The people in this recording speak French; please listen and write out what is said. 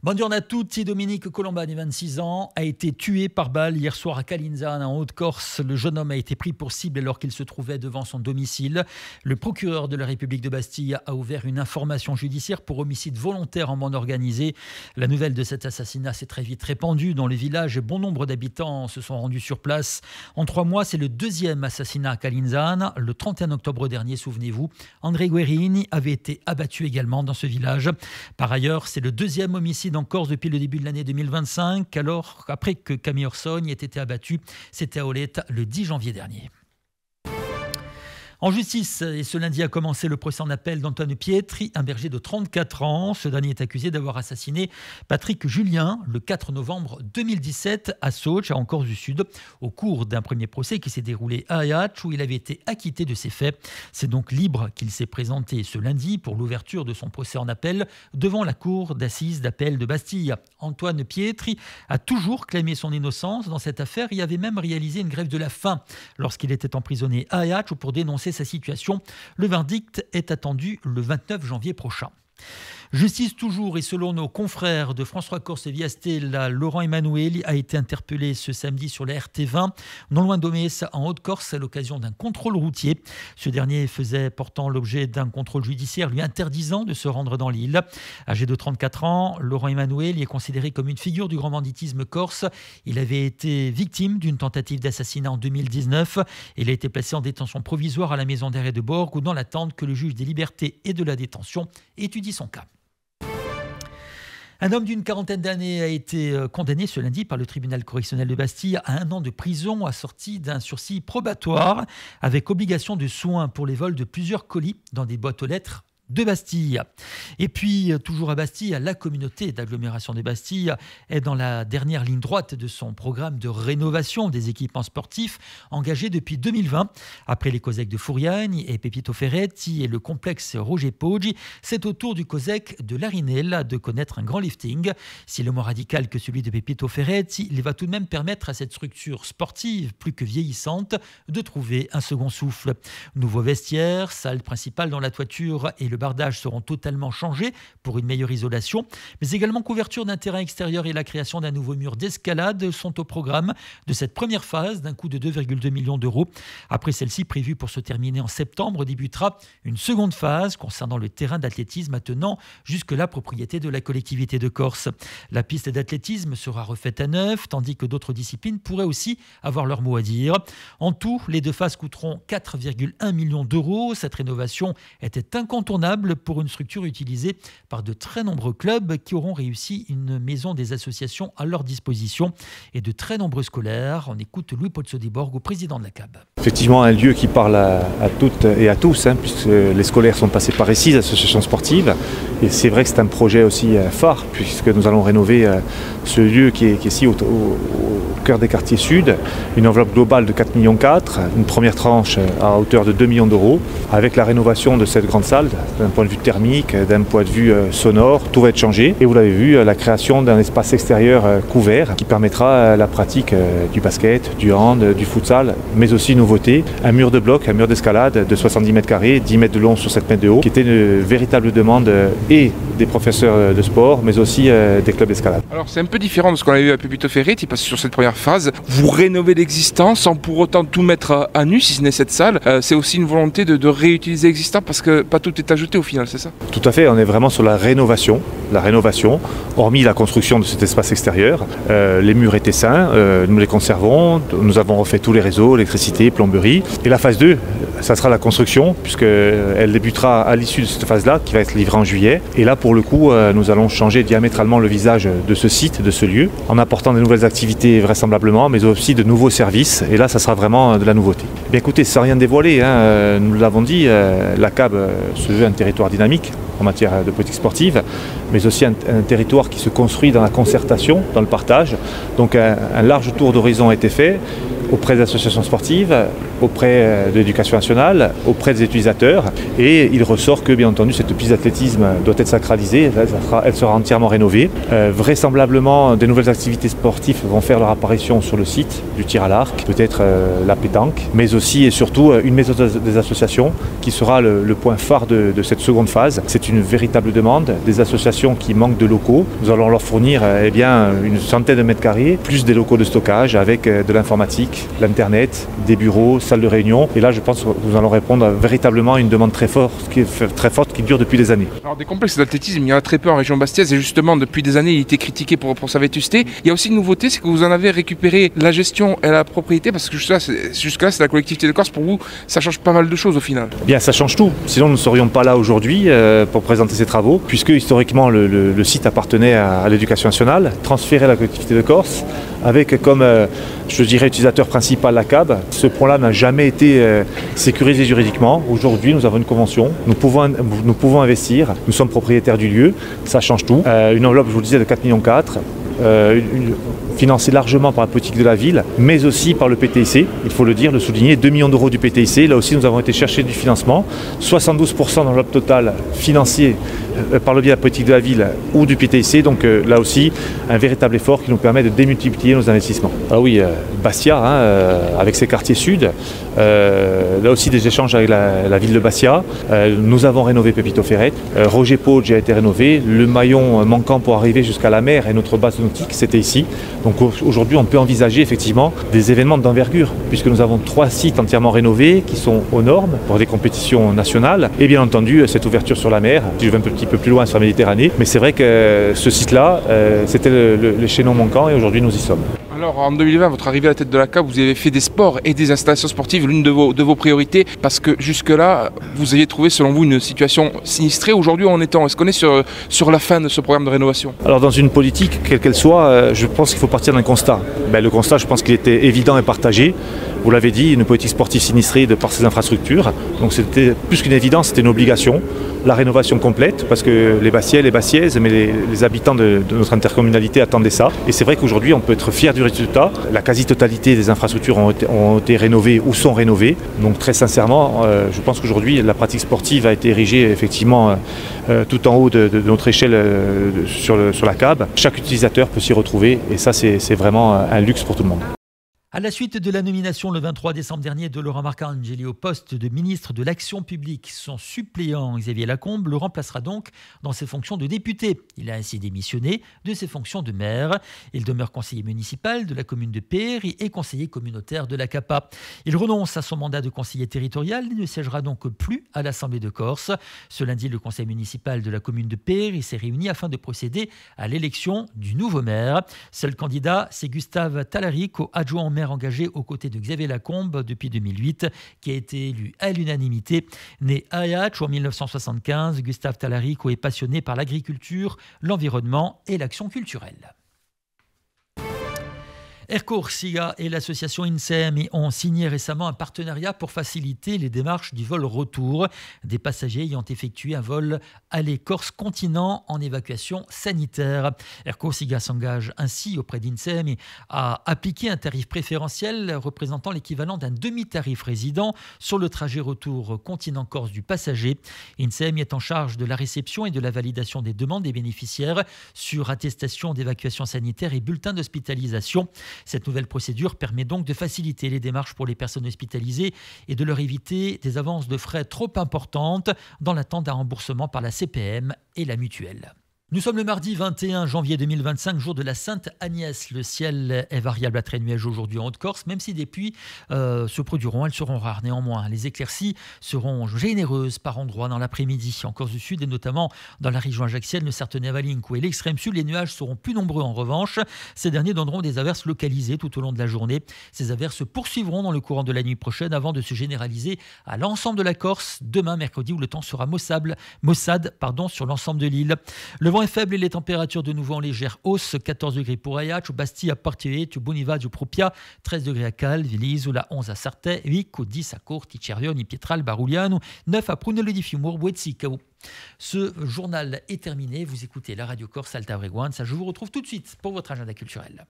Bonne journée à tutti. Dominique Colombani, 26 ans, a été tué par balle hier soir à Calinzane, en Haute-Corse. Le jeune homme a été pris pour cible alors qu'il se trouvait devant son domicile. Le procureur de la République de Bastille a ouvert une information judiciaire pour homicide volontaire en bande organisée. La nouvelle de cet assassinat s'est très vite répandue dans le village et bon nombre d'habitants se sont rendus sur place. En 3 mois, c'est le deuxième assassinat à Calinzane. Le 31 octobre dernier, souvenez-vous, André Guerini avait été abattu également dans ce village. Par ailleurs, c'est le deuxième homicide en Corse depuis le début de l'année 2025, alors après que Camille Orsogne ait été abattu. C'était à Olette le 10 janvier dernier. En justice, et ce lundi a commencé le procès en appel d'Antoine Pietri, un berger de 34 ans. Ce dernier est accusé d'avoir assassiné Patrick Julien le 4 novembre 2017 à Soch, en Corse du Sud, au cours d'un premier procès qui s'est déroulé à Ajaccio, où il avait été acquitté de ses faits. C'est donc libre qu'il s'est présenté ce lundi pour l'ouverture de son procès en appel devant la cour d'assises d'appel de Bastille. Antoine Pietri a toujours clamé son innocence dans cette affaire et avait même réalisé une grève de la faim lorsqu'il était emprisonné à Ajaccio pour dénoncer sa situation. Le verdict est attendu le 29 janvier prochain. Justice toujours, et selon nos confrères de France 3 Corse et Via Stella, Laurent Emanueli a été interpellé ce samedi sur la RT20, non loin d'Omès, en Haute-Corse, à l'occasion d'un contrôle routier. Ce dernier faisait pourtant l'objet d'un contrôle judiciaire lui interdisant de se rendre dans l'île. Âgé de 34 ans, Laurent Emanueli est considéré comme une figure du grand banditisme corse. Il avait été victime d'une tentative d'assassinat en 2019. Il a été placé en détention provisoire à la maison d'arrêt de Borg, ou dans l'attente que le juge des libertés et de la détention étudie son cas. Un homme d'une quarantaine d'années a été condamné ce lundi par le tribunal correctionnel de Bastille à 1 an de prison assorti d'un sursis probatoire avec obligation de soins pour les vols de plusieurs colis dans des boîtes aux lettres de Bastille. Et puis, toujours à Bastille, la communauté d'agglomération de Bastille est dans la dernière ligne droite de son programme de rénovation des équipements sportifs engagé depuis 2020. Après les COSEC de Furiani et Pepito Ferretti et le complexe Roger Poggi, c'est au tour du COSEC de Larinella de connaître un grand lifting. Si le moins radical que celui de Pepito Ferretti, il va tout de même permettre à cette structure sportive, plus que vieillissante, de trouver un second souffle. Nouveau vestiaire, salle principale dans la toiture et le bardage seront totalement changés pour une meilleure isolation, mais également couverture d'un terrain extérieur et la création d'un nouveau mur d'escalade sont au programme de cette première phase d'un coût de 2,2 millions d'euros. Après celle-ci, prévue pour se terminer en septembre, débutera une seconde phase concernant le terrain d'athlétisme attenant jusque la propriété de la collectivité de Corse. La piste d'athlétisme sera refaite à neuf, tandis que d'autres disciplines pourraient aussi avoir leur mot à dire. En tout, les 2 phases coûteront 4,1 millions d'euros. Cette rénovation était incontournable pour une structure utilisée par de très nombreux clubs qui auront réussi une maison des associations à leur disposition et de très nombreux scolaires. On écoute Louis Pozzo-di-Borgo, au président de la CAB. Effectivement, un lieu qui parle à toutes et à tous, puisque les scolaires sont passés par ici, l'association sportive. Et c'est vrai que c'est un projet aussi phare, puisque nous allons rénover ce lieu qui est ici au cœur des quartiers sud. Une enveloppe globale de 4,4 millions, une première tranche à hauteur de 2 millions d'euros, avec la rénovation de cette grande salle, d'un point de vue thermique, d'un point de vue sonore, tout va être changé. Et vous l'avez vu, la création d'un espace extérieur couvert qui permettra la pratique du basket, du hand, du futsal, mais aussi nouveauté, un mur de bloc, un mur d'escalade de 70 mètres carrés, 10 mètres de long sur 7 mètres de haut, qui était une véritable demande et des professeurs de sport, mais aussi des clubs d'escalade. Alors c'est un peu différent de ce qu'on a vu à Pepito Ferretti, parce que sur cette première phase, vous rénovez l'existant sans pour autant tout mettre à nu, si ce n'est cette salle. C'est aussi une volonté de réutiliser l'existant, parce que pas tout est ajouté au final, c'est ça? Tout à fait, on est vraiment sur la rénovation, hormis la construction de cet espace extérieur. Les murs étaient sains, nous les conservons, nous avons refait tous les réseaux, électricité, plomberie. Et la phase 2, ça sera la construction, puisqu'elle débutera à l'issue de cette phase-là, qui va être livrée en juillet. Et là, pour le coup, nous allons changer diamétralement le visage de ce site, de ce lieu, en apportant de nouvelles activités vraisemblablement, mais aussi de nouveaux services. Et là, ça sera vraiment de la nouveauté. Bien écoutez, sans rien dévoiler, nous l'avons dit, la CAB se veut un territoire dynamique en matière de politique sportive, mais aussi un territoire qui se construit dans la concertation, dans le partage. Donc un large tour d'horizon a été fait. auprès des associations sportives, auprès de l'éducation nationale, auprès des utilisateurs. Et il ressort que, bien entendu, cette piste d'athlétisme doit être sacralisée, elle sera entièrement rénovée. Vraisemblablement, des nouvelles activités sportives vont faire leur apparition sur le site, du tir à l'arc, peut-être la pétanque, mais aussi et surtout une maison des associations qui sera le point phare de cette seconde phase. C'est une véritable demande des associations qui manquent de locaux. Nous allons leur fournir une centaine de mètres carrés, plus des locaux de stockage avec de l'informatique, l'internet, des bureaux, salles de réunion. Et là, je pense que nous allons répondre véritablement à une demande très forte qui dure depuis des années. Alors des complexes d'athlétisme, il y en a très peu en région bastiaise et justement depuis des années il était critiqué pour sa vétusté. Il y a aussi une nouveauté, c'est que vous en avez récupéré la gestion et la propriété parce que jusque-là c'est la collectivité de Corse. Pour vous, ça change pas mal de choses au final. Bien, ça change tout. Sinon nous ne serions pas là aujourd'hui pour présenter ces travaux, puisque historiquement le site appartenait à l'éducation nationale, transféré à la collectivité de Corse, avec comme, je dirais, utilisateur principal la CAB. Ce point-là n'a jamais été sécurisé juridiquement. Aujourd'hui, nous avons une convention, nous pouvons investir, nous sommes propriétaires du lieu, ça change tout. Une enveloppe, je vous le disais, de 4,4 millions, financée largement par la politique de la ville, mais aussi par le PTIC, il faut le dire, le souligner, 2 millions d'euros du PTIC. Là aussi, nous avons été chercher du financement, 72% de l'enveloppe totale financée par le biais de la politique de la ville ou du PTIC. Donc là aussi, un véritable effort qui nous permet de démultiplier nos investissements. Alors oui, Bastia, avec ses quartiers sud, là aussi des échanges avec la ville de Bastia. Nous avons rénové Pepito Ferret. Roger Poggi a été rénové. Le maillon manquant pour arriver jusqu'à la mer et notre base nautique, c'était ici. Donc aujourd'hui, on peut envisager effectivement des événements d'envergure, puisque nous avons 3 sites entièrement rénovés qui sont aux normes pour des compétitions nationales. Et bien entendu, cette ouverture sur la mer, si je vais un petit peu plus loin sur la Méditerranée. Mais c'est vrai que ce site-là, c'était le chaînon manquant et aujourd'hui, nous y sommes. Alors en 2020, votre arrivée à la tête de la CAB, vous avez fait des sports et des installations sportives l'une de vos priorités parce que jusque-là, vous aviez trouvé selon vous une situation sinistrée. Aujourd'hui, est-ce qu'on est sur la fin de ce programme de rénovation? Alors dans une politique, quelle qu'elle soit, je pense qu'il faut partir d'un constat. Le constat, je pense qu'il était évident et partagé. Vous l'avez dit, une politique sportive sinistrée de par ses infrastructures. Donc c'était plus qu'une évidence, c'était une obligation. La rénovation complète, parce que les Bastiais, les Bastiaises, mais les habitants de notre intercommunalité attendaient ça. Et c'est vrai qu'aujourd'hui, on peut être fier du résultat. La quasi-totalité des infrastructures ont été rénovées ou sont rénovées. Donc très sincèrement, je pense qu'aujourd'hui, la pratique sportive a été érigée effectivement tout en haut de notre échelle sur la CAB. Chaque utilisateur peut s'y retrouver et ça, c'est vraiment un luxe pour tout le monde. À la suite de la nomination le 23 décembre dernier de Laurent Marcangeli au poste de ministre de l'Action publique, son suppléant Xavier Lacombe le remplacera donc dans ses fonctions de député. Il a ainsi démissionné de ses fonctions de maire. Il demeure conseiller municipal de la commune de Péry et conseiller communautaire de la CAPA. Il renonce à son mandat de conseiller territorial et ne siégera donc plus à l'Assemblée de Corse. Ce lundi, le conseil municipal de la commune de Péry s'est réuni afin de procéder à l'élection du nouveau maire. Seul candidat, c'est Gustave Talarico, adjoint au maire engagé aux côtés de Xavier Lacombe depuis 2008, qui a été élu à l'unanimité. Né à Ajaccio en 1975, Gustave Talarico est passionné par l'agriculture, l'environnement et l'action culturelle. Air Corsica et l'association INSEM ont signé récemment un partenariat pour faciliter les démarches du vol retour des passagers ayant effectué un vol aller Corse-Continent en évacuation sanitaire. Air Corsica s'engage ainsi auprès d'INSEM à appliquer un tarif préférentiel représentant l'équivalent d'un demi-tarif résident sur le trajet retour Continent-Corse du passager. INSEM est en charge de la réception et de la validation des demandes des bénéficiaires sur attestation d'évacuation sanitaire et bulletin d'hospitalisation. Cette nouvelle procédure permet donc de faciliter les démarches pour les personnes hospitalisées et de leur éviter des avances de frais trop importantes dans l'attente d'un remboursement par la CPM et la mutuelle. Nous sommes le mardi 21 janvier 2025, jour de la Sainte Agnès. Le ciel est variable à très nuageux aujourd'hui en Haute-Corse, même si des pluies se produiront, elles seront rares néanmoins. Les éclaircies seront généreuses par endroits dans l'après-midi. En Corse du Sud et notamment dans la région ajaccienne, le Sartenay-Valinco et l'extrême sud, les nuages seront plus nombreux en revanche. Ces derniers donneront des averses localisées tout au long de la journée. Ces averses se poursuivront dans le courant de la nuit prochaine avant de se généraliser à l'ensemble de la Corse demain mercredi où le temps sera maussade sur l'ensemble de l'île. Le vent est faible et les températures de nouveau en légère hausse. 14 degrés pour Ajaccio, Bastia, Portietto, Bonivadio, Propia, 13 degrés à Calvi, l'Isola, 11 à Sartè, 8 au 10 à Corti, Cerioni, Pietral, Barugliano, 9 à Prunello di Fiumor, Boezzicao. Ce journal est terminé. Vous écoutez la Radio Corse Alta Frequenza. Je vous retrouve tout de suite pour votre agenda culturel.